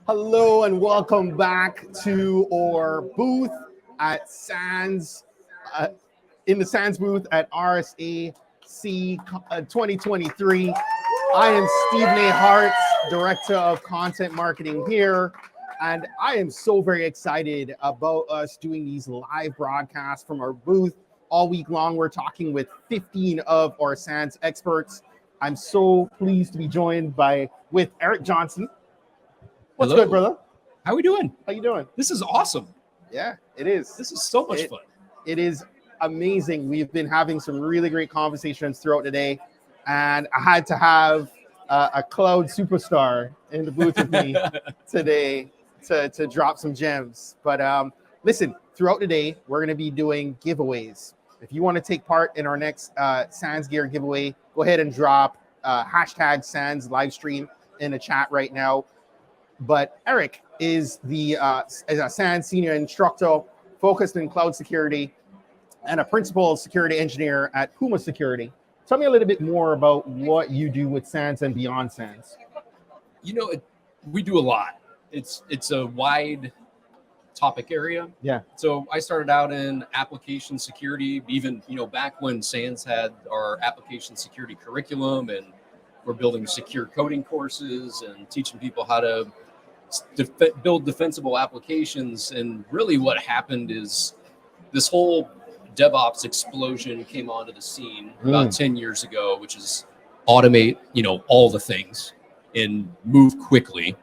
Hello and welcome back to our booth at SANS, in the SANS booth at RSAC 2023. I am Steve Nayhart, Director of Content Marketing here, and I am so very excited about us doing these live broadcasts from our booth all week long. We're talking with 15 of our SANS experts. I'm so pleased to be joined with Eric Johnson. What's Hello. good, brother? How we doing? How you doing? This is awesome. Yeah, it is. This is so much fun. It is amazing. We've been having some really great conversations throughout the day, and I had to have a cloud superstar in the booth with me today to drop some gems. But listen, throughout the day, we're going to be doing giveaways. If you want to take part in our next SANS Gear giveaway, go ahead and drop hashtag SANS livestream in the chat right now. But Eric is a SANS senior instructor focused in cloud security and a principal security engineer at Puma Security. Tell me a little bit more about what you do with SANS and beyond SANS. We do a lot. It's a wide topic area. Yeah. So I started out in application security, even back when SANS had our application security curriculum, and we're building secure coding courses and teaching people how to build defensible applications. And really what happened is this whole DevOps explosion came onto the scene about 10 years ago, which is automate, all the things and move quickly.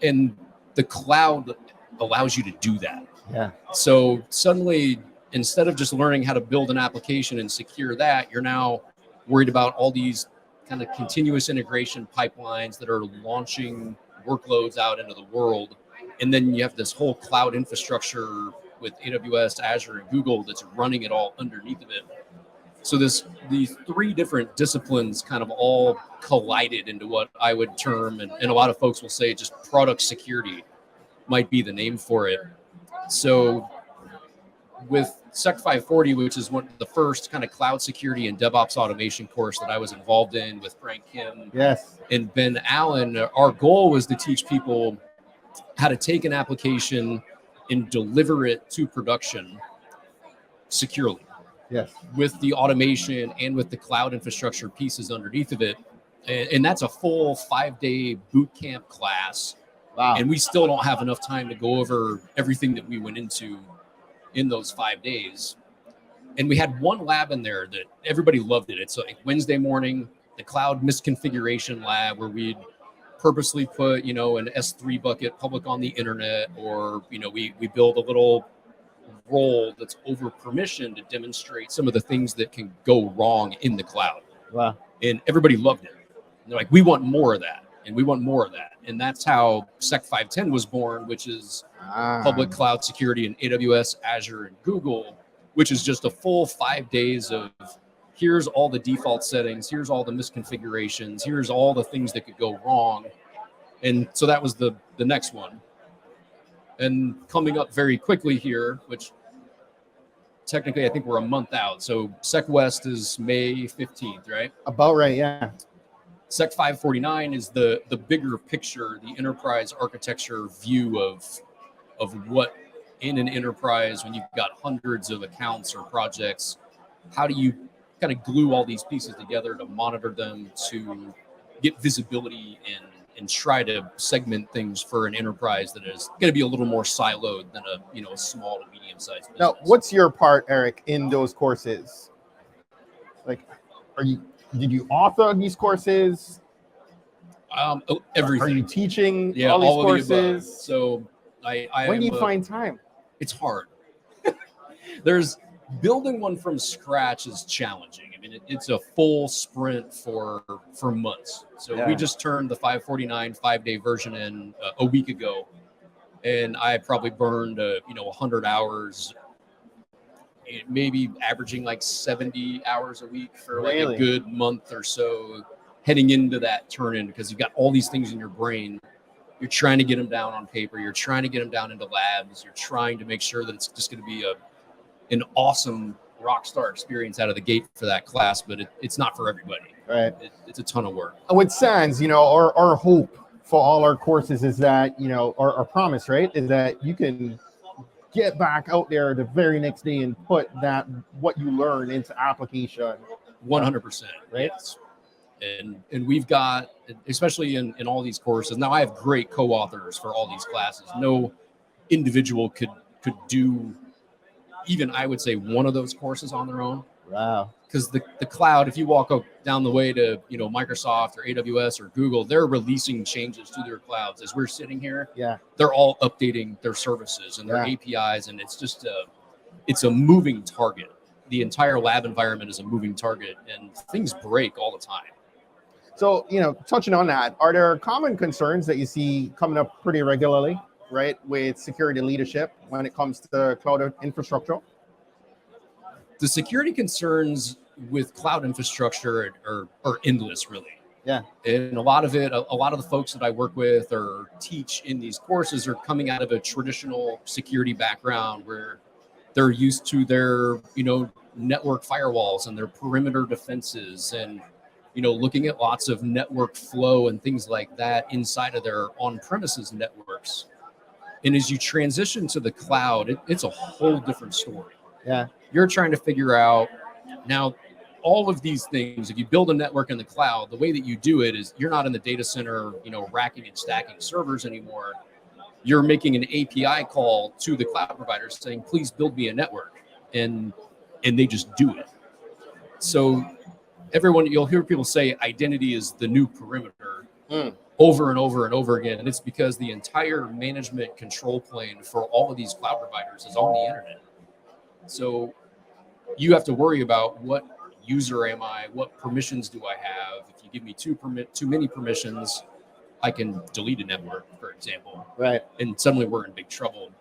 And the cloud allows you to do that. Yeah. So suddenly, instead of just learning how to build an application and secure that, you're now worried about all these kind of continuous integration pipelines that are launching workloads out into the world. And then you have this whole cloud infrastructure with AWS, Azure, and Google that's running it all underneath of it. So these three different disciplines kind of all collided into what I would term, and a lot of folks will say just product security might be the name for it. So with SEC 540, which is the first kind of cloud security and DevOps automation course that I was involved in with Frank Kim and Ben Allen, our goal was to teach people how to take an application and deliver it to production securely. Yes. With the automation and with the cloud infrastructure pieces underneath of it. And that's a full 5-day boot camp class. Wow. And we still don't have enough time to go over everything that we went into in those 5 days. And we had one lab in there that everybody loved it. It's like Wednesday morning, the cloud misconfiguration lab, where we'd purposely put, an S3 bucket public on the internet, or, we build a little role that's over permission to demonstrate some of the things that can go wrong in the cloud. Wow. And everybody loved it. And they're like, we want more of that. And we want more of that. And that's how SEC 510 was born, which is public cloud security in AWS, Azure, and Google, which is just a full 5 days of here's all the default settings, here's all the misconfigurations, here's all the things that could go wrong. And so that was the next one. And coming up very quickly here, which technically I think we're a month out. So SEC West is May 15th, right? About right, yeah. SEC 549 is the bigger picture, the enterprise architecture view of what in an enterprise, when you've got hundreds of accounts or projects, how do you kind of glue all these pieces together to monitor them, to get visibility and try to segment things for an enterprise that is going to be a little more siloed than a small to medium-sized business. Now, what's your part, Eric, in those courses? Like, did you author these courses? Everything. Are you teaching all all these of the above. courses? So when do you find time? It's hard. There's building one from scratch is challenging. I mean, it's a full sprint for months. So we just turned the 549 5-day version in a week ago, and I probably burned 100 hours, maybe averaging like 70 hours a week for like a good month or so, heading into that turn-in, because you've got all these things in your brain. You're trying to get them down on paper. You're trying to get them down into labs. You're trying to make sure that it's just going to be an awesome rock star experience out of the gate for that class, but it's not for everybody. Right. It's a ton of work. With SANS, our hope for all our courses is that, our promise, right, is that you can get back out there the very next day and put what you learn into application. 100%. Right? Yes. And we've got, especially in all these courses, now I have great co-authors for all these classes. No individual could do even, I would say, one of those courses on their own. Wow. Because the cloud, if you walk down the way to Microsoft or AWS or Google, they're releasing changes to their clouds as we're sitting here. Yeah. They're all updating their services and their APIs, and it's just it's a moving target. The entire lab environment is a moving target, and things break all the time. So, touching on that, are there common concerns that you see coming up pretty regularly, right, with security leadership when it comes to cloud infrastructure? The security concerns with cloud infrastructure are endless, really. Yeah. And a lot of the folks that I work with or teach in these courses are coming out of a traditional security background where they're used to their, network firewalls and their perimeter defenses and, looking at lots of network flow and things like that inside of their on-premises networks. And as you transition to the cloud, it's a whole different story. Yeah. You're trying to figure out now all of these things. If you build a network in the cloud, the way that you do it is you're not in the data center, racking and stacking servers anymore. You're making an API call to the cloud provider saying, please build me a network. And they just do it. So you'll hear people say identity is the new perimeter over and over and over again. And it's because the entire management control plane for all of these cloud providers is on the internet. So you have to worry about what user am I, what permissions do I have? If you give me too many permissions, I can delete a network, for example. Right. And suddenly we're in big trouble.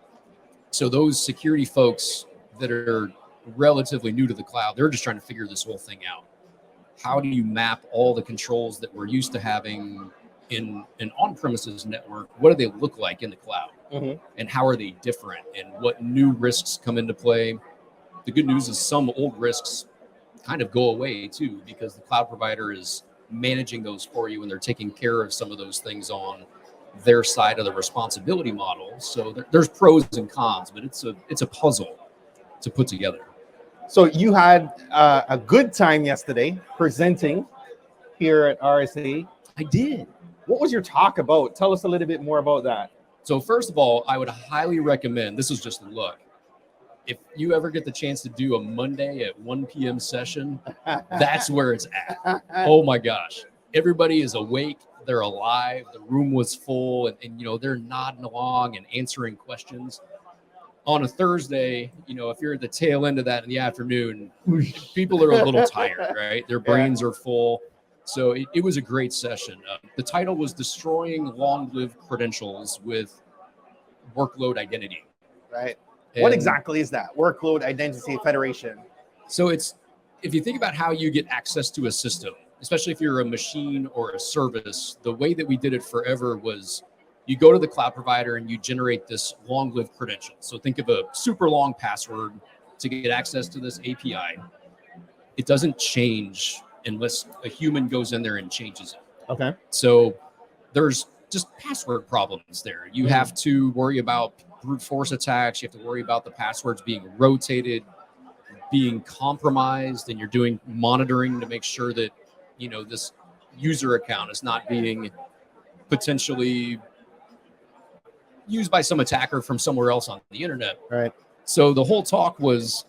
So those security folks that are relatively new to the cloud, they're just trying to figure this whole thing out. How do you map all the controls that we're used to having in an on-premises network? What do they look like in the cloud? Mm-hmm. And how are they different? And what new risks come into play? The good news is some old risks kind of go away too, because the cloud provider is managing those for you and they're taking care of some of those things on their side of the responsibility model. So there's pros and cons, but it's a puzzle to put together. So you had a good time yesterday presenting here at RSA. I did. What was your talk about? Tell us a little bit more about that. So first of all, I would highly recommend, this is just a look, if you ever get the chance to do a Monday at 1 p.m. session, that's where it's at. Oh my gosh. Everybody is awake. They're alive. The room was full and they're nodding along and answering questions. On a Thursday, if you're at the tail end of that in the afternoon, people are a little tired, right? Their brains are full. So it was a great session. The title was Destroying Long-Lived Credentials with Workload Identity. Right. What exactly is that? Workload Identity Federation. So if you think about how you get access to a system, especially if you're a machine or a service, the way that we did it forever was you go to the cloud provider and you generate this long-lived credential. So think of a super long password to get access to this API. It doesn't change unless a human goes in there and changes it. Okay. So there's just password problems there. You have to worry about brute force attacks. You have to worry about the passwords being rotated, being compromised, and you're doing monitoring to make sure that, this user account is not being potentially used by some attacker from somewhere else on the internet. Right. So the whole talk was,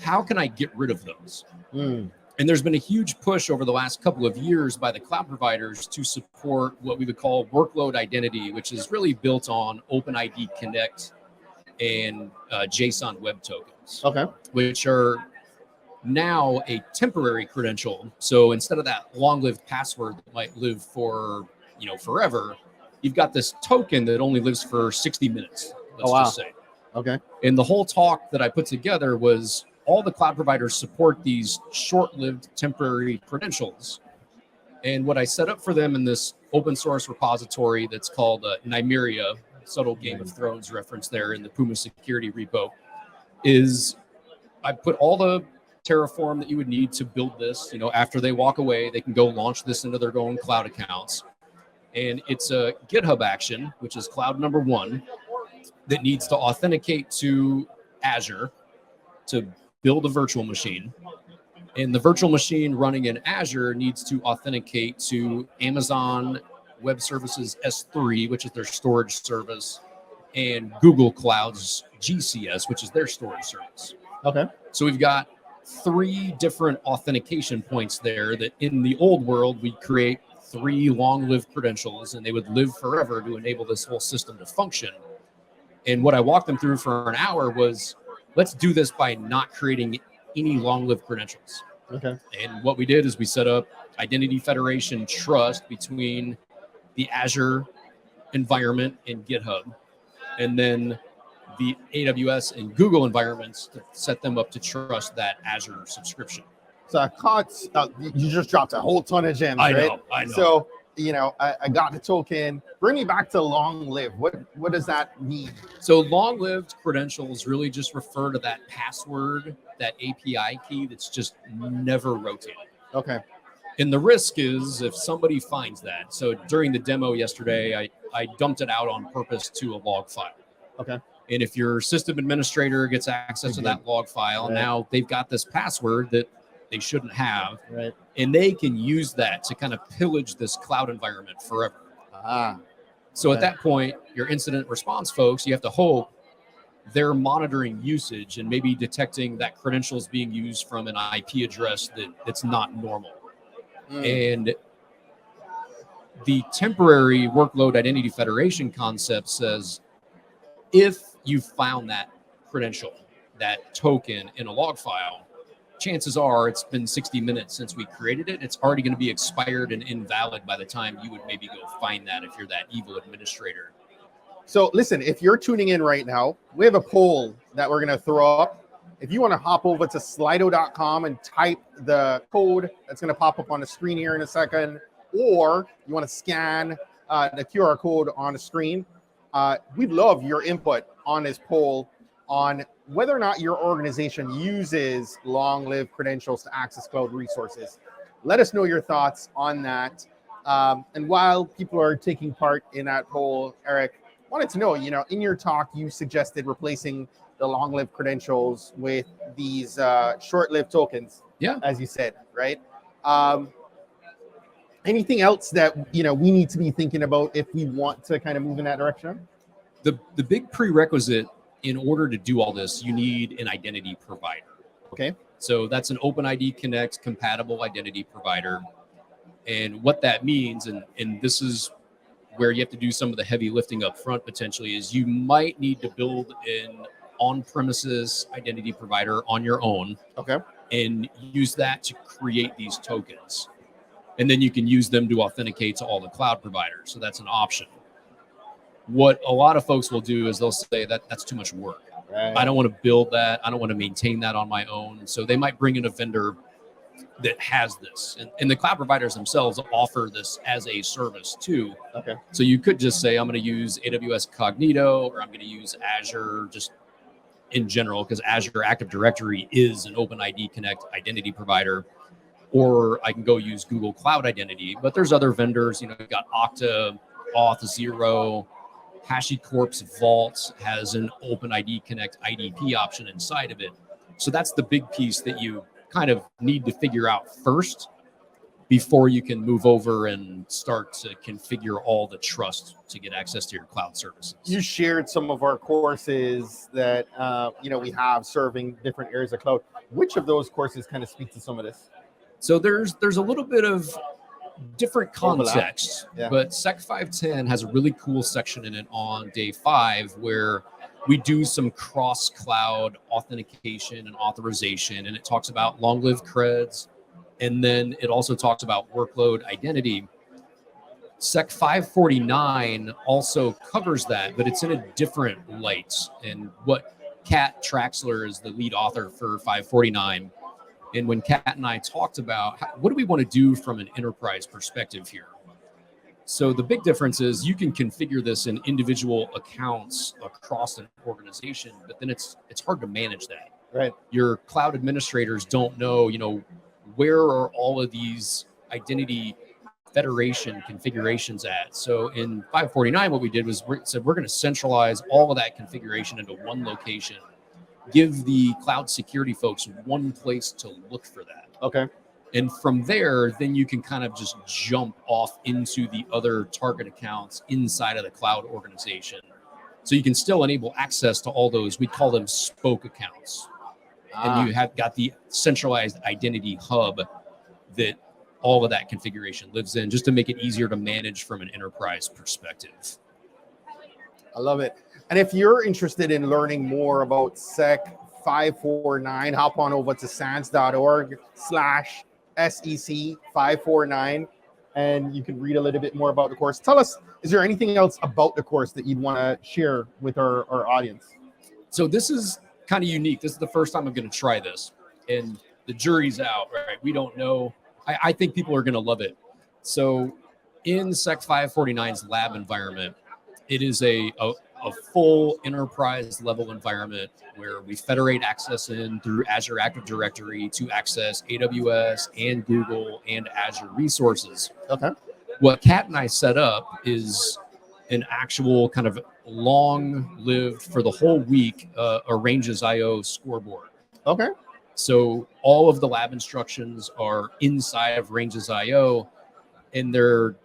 how can I get rid of those? And there's been a huge push over the last couple of years by the cloud providers to support what we would call workload identity, which is really built on OpenID Connect and JSON Web Tokens, which are now a temporary credential. So instead of that long-lived password that might live for, forever, you've got this token that only lives for 60 minutes, let's just say. Okay. And the whole talk that I put together was all the cloud providers support these short-lived temporary credentials. And what I set up for them in this open source repository that's called Nymeria, subtle Game of Thrones reference there in the Puma Security repo, is I put all the Terraform that you would need to build this. After they walk away, they can go launch this into their own cloud accounts. And it's a GitHub action, which is cloud number one, that needs to authenticate to Azure to build a virtual machine. And the virtual machine running in Azure needs to authenticate to Amazon Web Services S3, which is their storage service, and Google Cloud's GCS, which is their storage service. Okay. So we've got 3 different authentication points there that in the old world, we create 3 long-lived credentials, and they would live forever to enable this whole system to function. And what I walked them through for an hour was, let's do this by not creating any long-lived credentials. Okay. And what we did is we set up identity federation trust between the Azure environment and GitHub, and then the AWS and Google environments to set them up to trust that Azure subscription. So I caught, you just dropped a whole ton of gems, right? I know. So, I got the token. Bring me back to long live. What does that mean? So long-lived credentials really just refer to that password, that API key that's just never rotated. Okay. And the risk is if somebody finds that. So during the demo yesterday, I dumped it out on purpose to a log file. Okay. And if your system administrator gets access to that log file, now they've got this password that they shouldn't have. Right. And they can use that to kind of pillage this cloud environment forever. So at that point, your incident response folks, you have to hope they're monitoring usage and maybe detecting that credential is being used from an IP address that's not normal. And the temporary workload identity federation concept says, if you found that credential, that token in a log file, chances are it's been 60 minutes since we created it. It's already going to be expired and invalid by the time you would maybe go find that if you're that evil administrator. So listen, if you're tuning in right now, we have a poll that we're going to throw up. If you want to hop over to slido.com and type the code that's going to pop up on the screen here in a second, or you want to scan the QR code on the screen, we'd love your input on this poll on whether or not your organization uses long-lived credentials to access cloud resources. Let us know your thoughts on that. And while people are taking part in that poll, Eric, wanted to know, in your talk, you suggested replacing the long-lived credentials with these short-lived tokens, as you said, right? Anything else that, we need to be thinking about if we want to kind of move in that direction? The big prerequisite in order to do all this, you need an identity provider. Okay. So that's an OpenID Connect compatible identity provider. And what that means, and this is where you have to do some of the heavy lifting up front potentially, is you might need to build an on-premises identity provider on your own. Okay. And use that to create these tokens. And then you can use them to authenticate to all the cloud providers. So that's an option. What a lot of folks will do is they'll say that's too much work. Right. I don't want to build that. I don't want to maintain that on my own. So they might bring in a vendor that has this. And the cloud providers themselves offer this as a service too. Okay. So you could just say, I'm going to use AWS Cognito, or I'm going to use Azure just in general, because Azure Active Directory is an OpenID Connect identity provider. Or I can go use Google Cloud Identity. But there's other vendors, you've got Okta, Auth0, HashiCorp's Vault has an OpenID Connect IDP option inside of it. So that's the big piece that you kind of need to figure out first before you can move over and start to configure all the trust to get access to your cloud services. You shared some of our courses that we have serving different areas of cloud. Which of those courses kind of speak to some of this? So there's a little bit of different context, but Sec 510 has a really cool section in it on day 5 where we do some cross-cloud authentication and authorization, and it talks about long-lived creds, and then it also talks about workload identity. Sec 549 also covers that, but it's in a different light. And what Kat Traxler is the lead author for 549. And when Kat and I talked about what do we want to do from an enterprise perspective here? So the big difference is you can configure this in individual accounts across an organization, but then it's hard to manage that. Right. Your cloud administrators don't know, where are all of these identity federation configurations at. So in 549, what we did was we said we're going to centralize all of that configuration into one location, give the cloud security folks one place to look for that. Okay. And from there, then you can kind of just jump off into the other target accounts inside of the cloud organization. So you can still enable access to all those, we call them spoke accounts. And you have got the centralized identity hub that all of that configuration lives in, just to make it easier to manage from an enterprise perspective. I love it. And if you're interested in learning more about SEC 549, hop on over to sans.org/SEC 549, and you can read a little bit more about the course. Tell us, is there anything else about the course that you'd want to share with our audience? So this is kind of unique. This is the first time I'm going to try this, and the jury's out, right? We don't know. I think people are going to love it. So in SEC 549's lab environment, it is a full enterprise level environment where we federate access in through Azure Active Directory to access AWS and Google and Azure resources. Okay. What Kat and I set up is an actual kind of long-lived for the whole week a Ranges.io scoreboard. Okay. So all of the lab instructions are inside of Ranges.io, and they're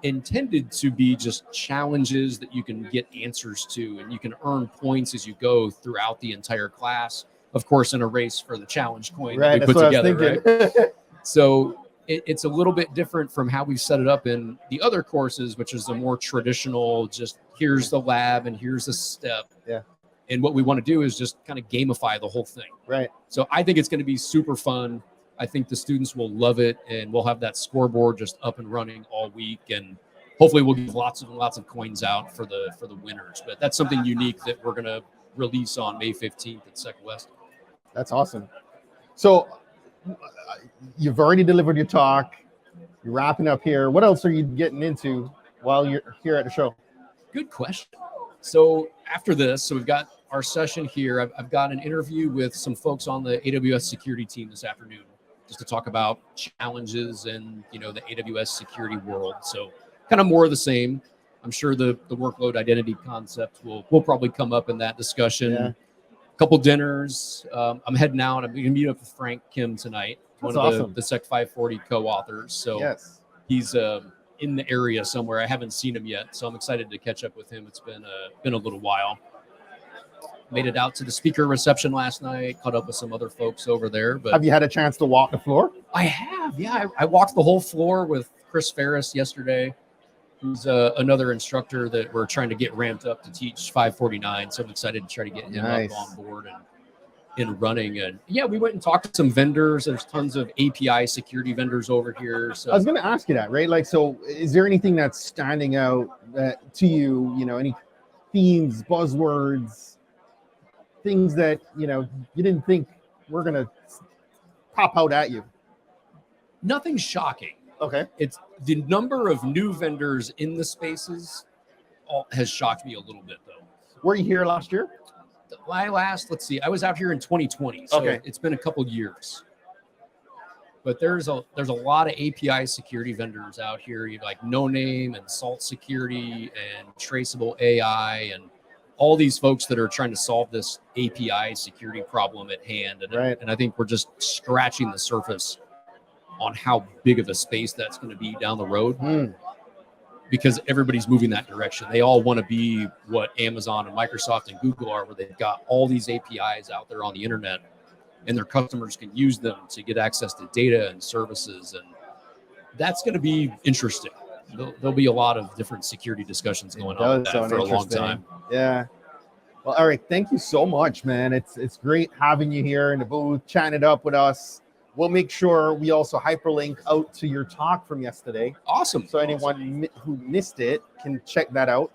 intended to be just challenges that you can get answers to, and you can earn points as you go throughout the entire class. Of course, in a race for the challenge coin that we put together, right? So it's a little bit different from how we've set it up in the other courses, which is the more traditional, just here's the lab and here's the step. Yeah. And what we want to do is just kind of gamify the whole thing. Right. So I think it's going to be super fun. I think the students will love it, and we'll have that scoreboard just up and running all week. And hopefully we'll give lots and lots of coins out for the winners. But that's something unique that we're going to release on May 15th at SEC West. That's awesome. So you've already delivered your talk. You're wrapping up here. What else are you getting into while you're here at the show? Good question. So after this, we've got our session here. I've got an interview with some folks on the AWS security team this afternoon, just to talk about challenges in the AWS security world. So kind of more of the same. I'm sure the workload identity concept will probably come up in that discussion. Yeah. A couple dinners. I'm heading out. I'm going to meet up with Frank Kim tonight, That's one of awesome. the SEC 540 co-authors. So Yes. he's in the area somewhere. I haven't seen him yet, so I'm excited to catch up with him. It's been a little while. Made it out to the speaker reception last night, caught up with some other folks over there. But Have you had a chance to walk the floor? I have, yeah. I walked the whole floor with Chris Ferris yesterday, who's another instructor that we're trying to get ramped up to teach 549. So I'm excited to try to get him Nice. up on board and running. And yeah, we went and talked to some vendors. There's tons of API security vendors over here. So I was going to ask you that, right? Like, so is there anything that's standing out to you, any themes, buzzwords, things that, you didn't think were going to pop out at you? nothing shocking. Okay. It's the number of new vendors in the spaces has shocked me a little bit, though. Were you here last year? Let's see, I was out here in 2020, so Okay. It's been a couple years. But there's a lot of API security vendors out here. You like No Name and Salt Security and Traceable AI and all these folks that are trying to solve this API security problem at hand. And, Right. and I think we're just scratching the surface on how big of a space that's going to be down the road. Because everybody's moving that direction. They all want to be what Amazon and Microsoft and Google are, where they've got all these APIs out there on the internet, and their customers can use them to get access to data and services. And that's going to be interesting. There'll be a lot of different security discussions going on with that for a long time. Yeah. Well, Eric, thank you so much, man. It's great having you here in the booth, chatting it up with us. We'll make sure we also hyperlink out to your talk from yesterday. Awesome. So anyone who missed it can check that out.